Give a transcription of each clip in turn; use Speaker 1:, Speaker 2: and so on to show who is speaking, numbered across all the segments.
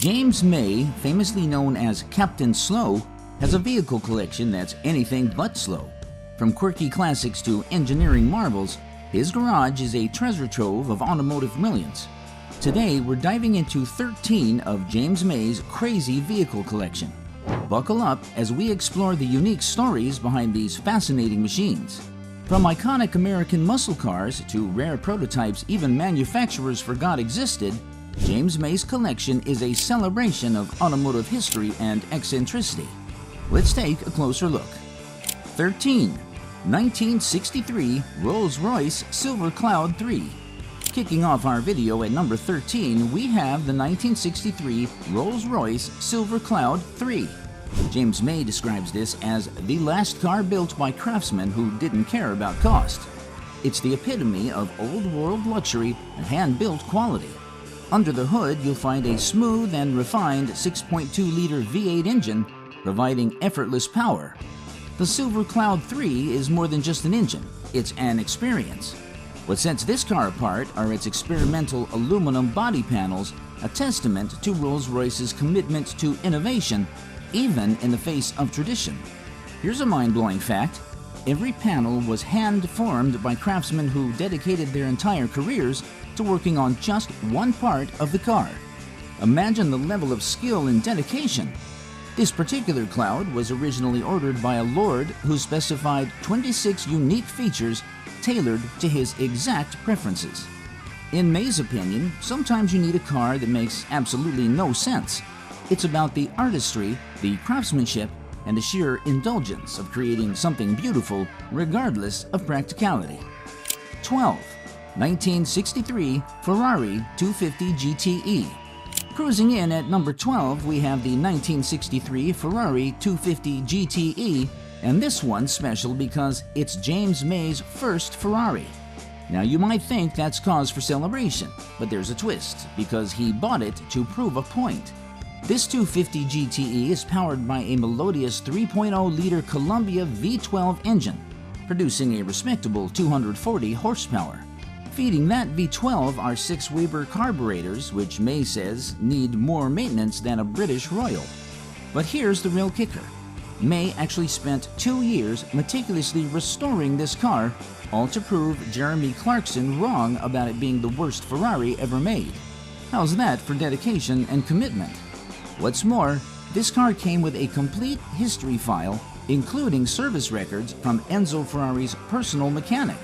Speaker 1: James May, famously known as Captain Slow, has a vehicle collection that's anything but slow. From quirky classics to engineering marvels, his garage is a treasure trove of automotive brilliance. Today, we're diving into 13 of James May's crazy vehicle collection. Buckle up as we explore the unique stories behind these fascinating machines. From iconic American muscle cars to rare prototypes even manufacturers forgot existed, James May's collection is a celebration of automotive history and eccentricity. Let's take a closer look. 13. 1963 Rolls-Royce Silver Cloud 3. Kicking off our video at number 13, we have the 1963 Rolls-Royce Silver Cloud 3. James May describes this as the last car built by craftsmen who didn't care about cost. It's the epitome of old-world luxury and hand-built quality. Under the hood, you'll find a smooth and refined 6.2-liter V8 engine, providing effortless power. The Silver Cloud 3 is more than just an engine, it's an experience. What sets this car apart are its experimental aluminum body panels, a testament to Rolls-Royce's commitment to innovation, even in the face of tradition. Here's a mind-blowing fact. Every panel was hand-formed by craftsmen who dedicated their entire careers to working on just one part of the car. Imagine the level of skill and dedication. This particular cloud was originally ordered by a lord who specified 26 unique features tailored to his exact preferences. In May's opinion, sometimes you need a car that makes absolutely no sense. It's about the artistry, the craftsmanship, and the sheer indulgence of creating something beautiful regardless of practicality. 12. 1963 Ferrari 250 GTE. Cruising in at number 12, we have the 1963 Ferrari 250 GTE, and this one's special because it's James May's first Ferrari. Now you might think that's cause for celebration, but there's a twist, because he bought it to prove a point. This 250 GTE is powered by a melodious 3.0-liter Columbia V12 engine, producing a respectable 240 horsepower. Feeding that V12 are 6 Weber carburetors, which May says need more maintenance than a British Royal. But here's the real kicker. May actually spent 2 years meticulously restoring this car, all to prove Jeremy Clarkson wrong about it being the worst Ferrari ever made. How's that for dedication and commitment? What's more, this car came with a complete history file, including service records from Enzo Ferrari's personal mechanic.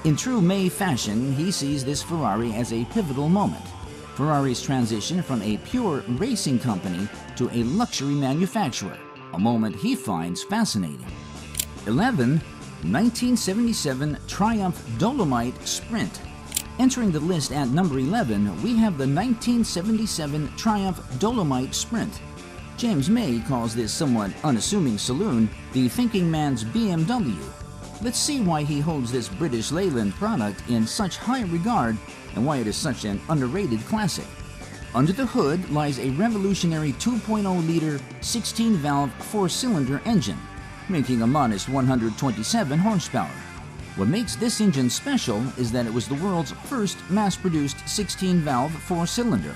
Speaker 1: In true May fashion, he sees this Ferrari as a pivotal moment. Ferrari's transition from a pure racing company to a luxury manufacturer, a moment he finds fascinating. 11. 1977 Triumph Dolomite Sprint. Entering the list at number 11, we have the 1977 Triumph Dolomite Sprint. James May calls this somewhat unassuming saloon the thinking man's BMW. Let's see why he holds this British Leyland product in such high regard and why it is such an underrated classic. Under the hood lies a revolutionary 2.0-liter 16-valve 4-cylinder engine, making a modest 127 horsepower. What makes this engine special is that it was the world's first mass-produced 16-valve 4-cylinder.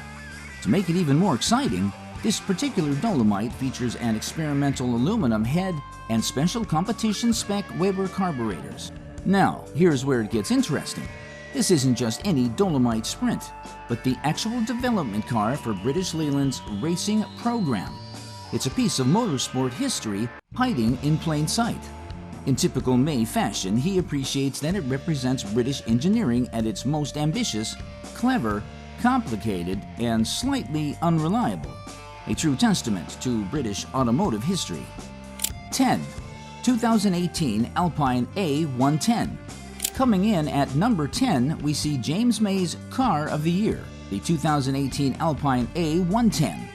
Speaker 1: To make it even more exciting, this particular Dolomite features an experimental aluminum head and special competition-spec Weber carburetors. Now, here's where it gets interesting. This isn't just any Dolomite Sprint, but the actual development car for British Leyland's racing program. It's a piece of motorsport history hiding in plain sight. In typical May fashion, he appreciates that it represents British engineering at its most ambitious, clever, complicated, and slightly unreliable. A true testament to British automotive history. 10. 2018 Alpine A110. Coming in at number 10, we see James May's Car of the Year, the 2018 Alpine A110.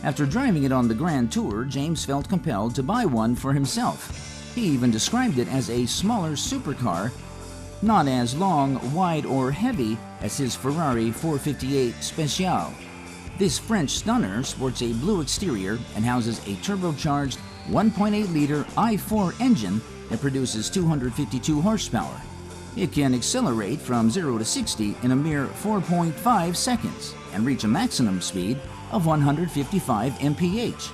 Speaker 1: After driving it on the Grand Tour, James felt compelled to buy one for himself. He even described it as a smaller supercar, not as long, wide, or heavy as his Ferrari 458 Speciale. This French stunner sports a blue exterior and houses a turbocharged 1.8-liter i4 engine that produces 252 horsepower. It can accelerate from 0 to 60 in a mere 4.5 seconds and reach a maximum speed of 155 mph.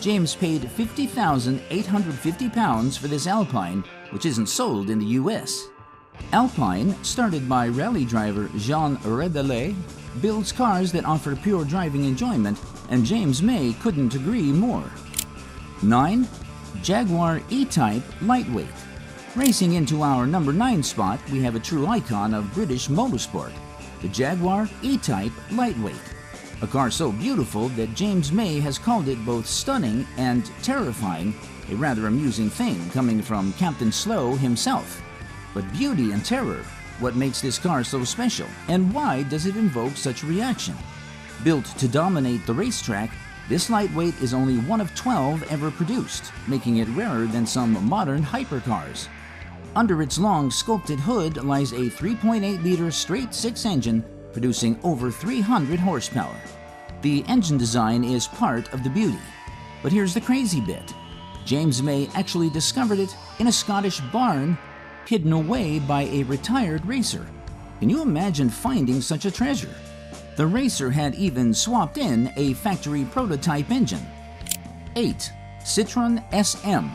Speaker 1: James paid £50,850 for this Alpine, which isn't sold in the US. Alpine, started by rally driver Jean Redallet, builds cars that offer pure driving enjoyment, and James May couldn't agree more. 9. Jaguar E-Type Lightweight. Racing into our number 9 spot, we have a true icon of British motorsport, the Jaguar E-Type Lightweight. A car so beautiful that James May has called it both stunning and terrifying, a rather amusing thing coming from Captain Slow himself. But beauty and terror, what makes this car so special, and why does it invoke such a reaction? Built to dominate the racetrack, this lightweight is only one of 12 ever produced, making it rarer than some modern hypercars. Under its long sculpted hood lies a 3.8-liter straight-six engine producing over 300 horsepower. The engine design is part of the beauty. But here's the crazy bit. James May actually discovered it in a Scottish barn, hidden away by a retired racer. Can you imagine finding such a treasure? The racer had even swapped in a factory prototype engine. 8. Citroen SM.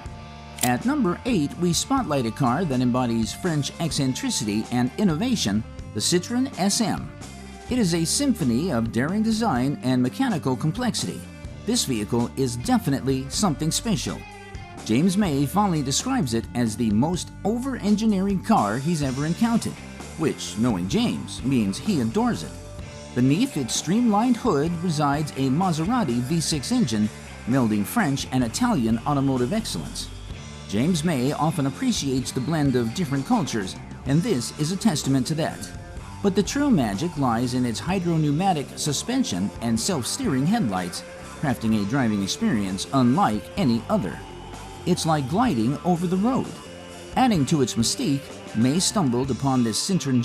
Speaker 1: At number 8, we spotlight a car that embodies French eccentricity and innovation, the Citroen SM. It is a symphony of daring design and mechanical complexity. This vehicle is definitely something special. James May fondly describes it as the most over-engineering car he's ever encountered, which, knowing James, means he adores it. Beneath its streamlined hood resides a Maserati V6 engine, melding French and Italian automotive excellence. James May often appreciates the blend of different cultures, and this is a testament to that. But the true magic lies in its hydro-pneumatic suspension and self-steering headlights, crafting a driving experience unlike any other. It's like gliding over the road. Adding to its mystique, May stumbled upon this Citroen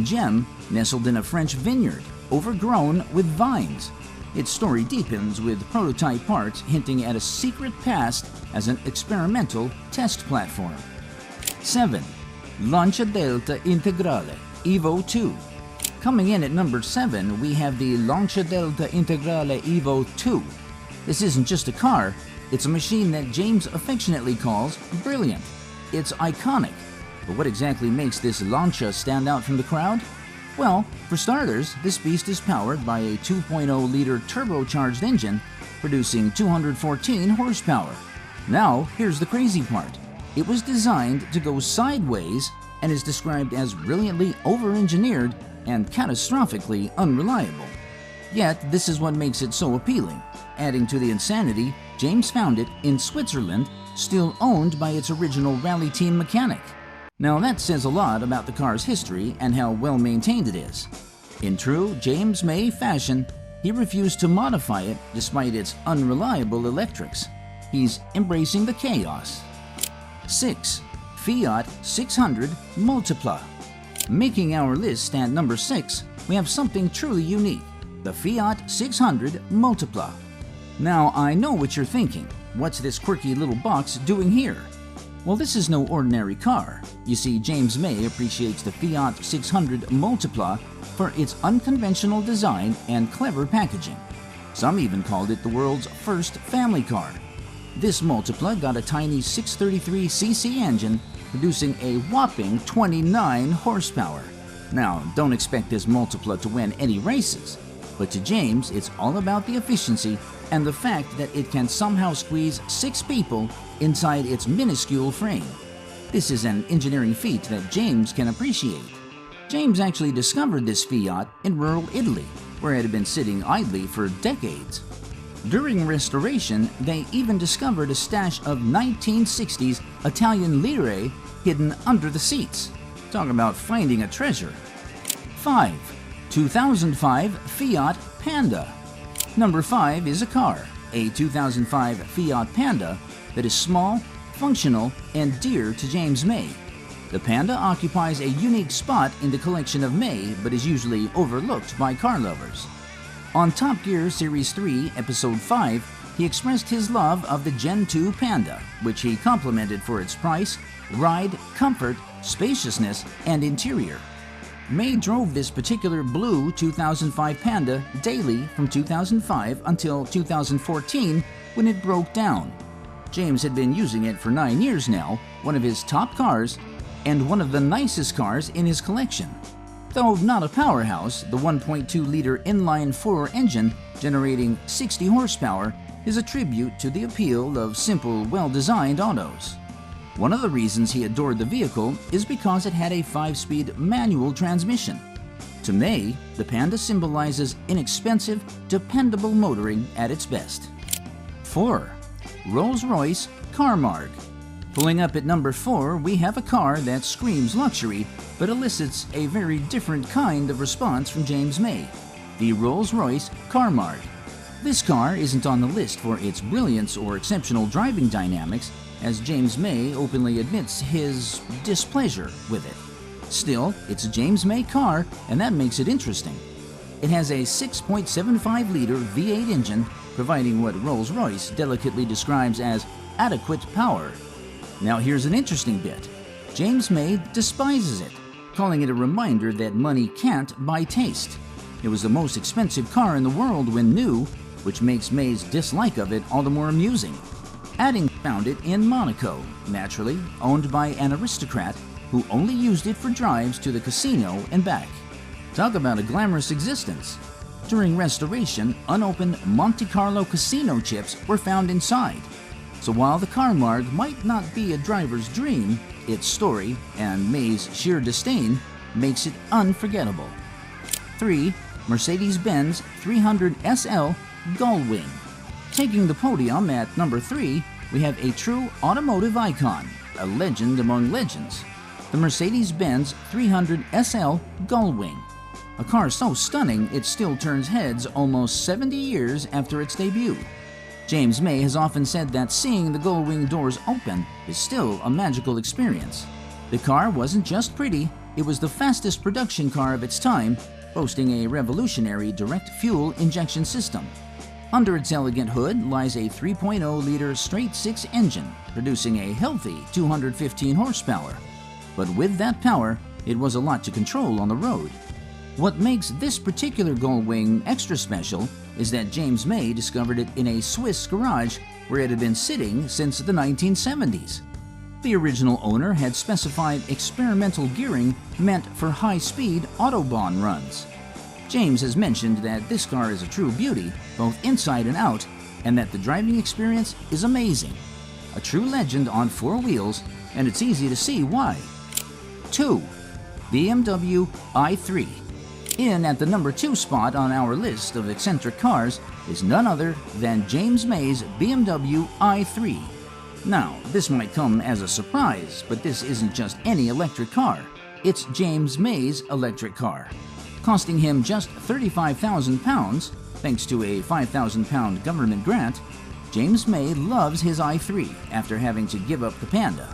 Speaker 1: gem nestled in a French vineyard, overgrown with vines. Its story deepens with prototype parts hinting at a secret past as an experimental test platform. 7. Lancia Delta Integrale Evo 2. Coming in at number 7, we have the Lancia Delta Integrale Evo 2. This isn't just a car, it's a machine that James affectionately calls brilliant. It's iconic. But what exactly makes this Lancia stand out from the crowd? Well, for starters, this beast is powered by a 2.0-liter turbocharged engine producing 214 horsepower. Now, here's the crazy part. It was designed to go sideways and is described as brilliantly over-engineered and catastrophically unreliable. Yet, this is what makes it so appealing. Adding to the insanity, James found it in Switzerland, still owned by its original rally team mechanic. Now that says a lot about the car's history and how well maintained it is. In true James May fashion, he refused to modify it despite its unreliable electrics. He's embracing the chaos. 6. Fiat 600 Multipla. Making our list at number 6, we have something truly unique, the Fiat 600 Multipla. Now I know what you're thinking, what's this quirky little box doing here? Well, this is no ordinary car. You see, James May appreciates the Fiat 600 Multipla for its unconventional design and clever packaging. Some even called it the world's first family car. This Multipla got a tiny 633cc engine producing a whopping 29 horsepower. Now, don't expect this Multipla to win any races, but to James, it's all about the efficiency and the fact that it can somehow squeeze 6 people inside its minuscule frame. This is an engineering feat that James can appreciate. James actually discovered this Fiat in rural Italy, where it had been sitting idly for decades. During restoration, they even discovered a stash of 1960s Italian lire hidden under the seats. Talk about finding a treasure. 5. 2005 Fiat Panda. Number 5 is a car, a 2005 Fiat Panda that is small, functional, and dear to James May. The Panda occupies a unique spot in the collection of May, but is usually overlooked by car lovers. On Top Gear Series 3, Episode 5, he expressed his love of the Gen 2 Panda, which he complimented for its price, ride, comfort, spaciousness, and interior. May drove this particular blue 2005 Panda daily from 2005 until 2014 when it broke down. James had been using it for 9 years now, one of his top cars, and one of the nicest cars in his collection. Though not a powerhouse, the 1.2-liter inline-4 engine, generating 60 horsepower, is a tribute to the appeal of simple, well-designed autos. One of the reasons he adored the vehicle is because it had a 5-speed manual transmission. To May, the Panda symbolizes inexpensive, dependable motoring at its best. 4. Rolls-Royce Camargue. Pulling up at number 4, we have a car that screams luxury but elicits a very different kind of response from James May, the Rolls-Royce Camargue. This car isn't on the list for its brilliance or exceptional driving dynamics, as James May openly admits his displeasure with it. Still, it's a James May car, and that makes it interesting. It has a 6.75-liter V8 engine, providing what Rolls-Royce delicately describes as adequate power. Now here's an interesting bit. James May despises it, calling it a reminder that money can't buy taste. It was the most expensive car in the world when new, which makes May's dislike of it all the more amusing. Adding found it in Monaco, naturally, owned by an aristocrat who only used it for drives to the casino and back. Talk about a glamorous existence. During restoration, unopened Monte Carlo casino chips were found inside. So while the Camargue might not be a driver's dream, its story and May's sheer disdain makes it unforgettable. 3. Mercedes-Benz 300 SL Gullwing. Taking the podium at number 3, we have a true automotive icon, a legend among legends, the Mercedes-Benz 300 SL Gullwing. A car so stunning it still turns heads almost 70 years after its debut. James May has often said that seeing the Gullwing doors open is still a magical experience. The car wasn't just pretty, it was the fastest production car of its time, boasting a revolutionary direct fuel injection system. Under its elegant hood lies a 3.0-liter straight-six engine, producing a healthy 215 horsepower. But with that power, it was a lot to control on the road. What makes this particular Gullwing extra special is that James May discovered it in a Swiss garage where it had been sitting since the 1970s. The original owner had specified experimental gearing meant for high-speed autobahn runs. James has mentioned that this car is a true beauty, both inside and out, and that the driving experience is amazing. A true legend on 4 wheels, and it's easy to see why. 2. BMW i3. In at the number 2 spot on our list of eccentric cars is none other than James May's BMW i3. Now, this might come as a surprise, but this isn't just any electric car. It's James May's electric car. Costing him just £35,000, thanks to a £5,000 government grant, James May loves his i3 after having to give up the Panda.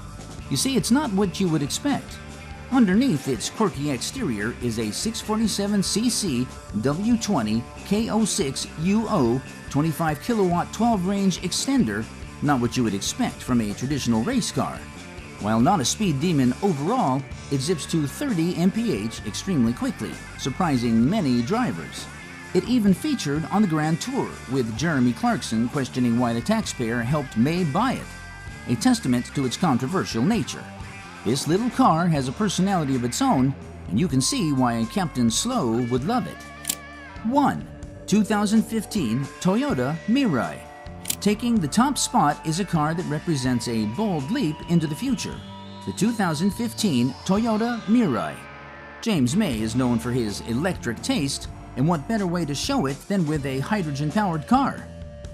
Speaker 1: You see, it's not what you would expect. Underneath its quirky exterior is a 647cc W20 K06 UO 25 kilowatt 12-range extender, not what you would expect from a traditional race car. While not a speed demon overall, it zips to 30 mph extremely quickly, surprising many drivers. It even featured on the Grand Tour, with Jeremy Clarkson questioning why the taxpayer helped May buy it, a testament to its controversial nature. This little car has a personality of its own, and you can see why Captain Slow would love it. 1. 2015 Toyota Mirai. Taking the top spot is a car that represents a bold leap into the future, the 2015 Toyota Mirai. James May is known for his electric taste, and what better way to show it than with a hydrogen-powered car?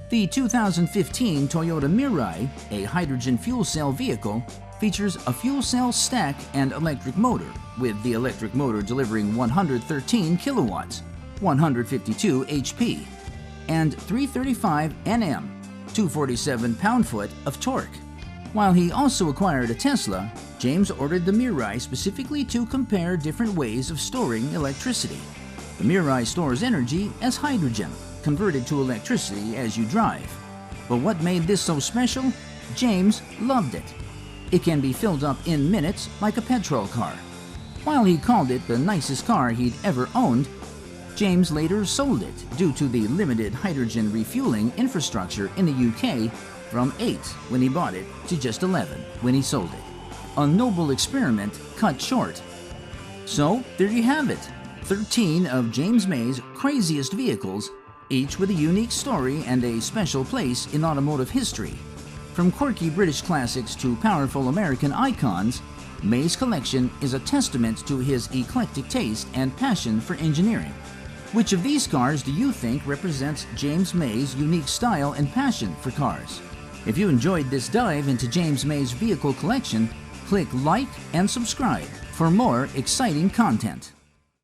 Speaker 1: The 2015 Toyota Mirai, a hydrogen fuel cell vehicle, features a fuel cell stack and electric motor, with the electric motor delivering 113 kilowatts, 152 HP, and 335 Nm, 247 pound-foot of torque. While he also acquired a Tesla, James ordered the Mirai specifically to compare different ways of storing electricity. The Mirai stores energy as hydrogen, converted to electricity as you drive. But what made this so special? James loved it. It can be filled up in minutes like a petrol car. While he called it the nicest car he'd ever owned, James later sold it due to the limited hydrogen refueling infrastructure in the UK from 8 when he bought it to just 11 when he sold it. A noble experiment cut short. So there you have it, 13 of James May's craziest vehicles, each with a unique story and a special place in automotive history. From quirky British classics to powerful American icons, May's collection is a testament to his eclectic taste and passion for engineering. Which of these cars do you think represents James May's unique style and passion for cars? If you enjoyed this dive into James May's vehicle collection, click like and subscribe for more exciting content.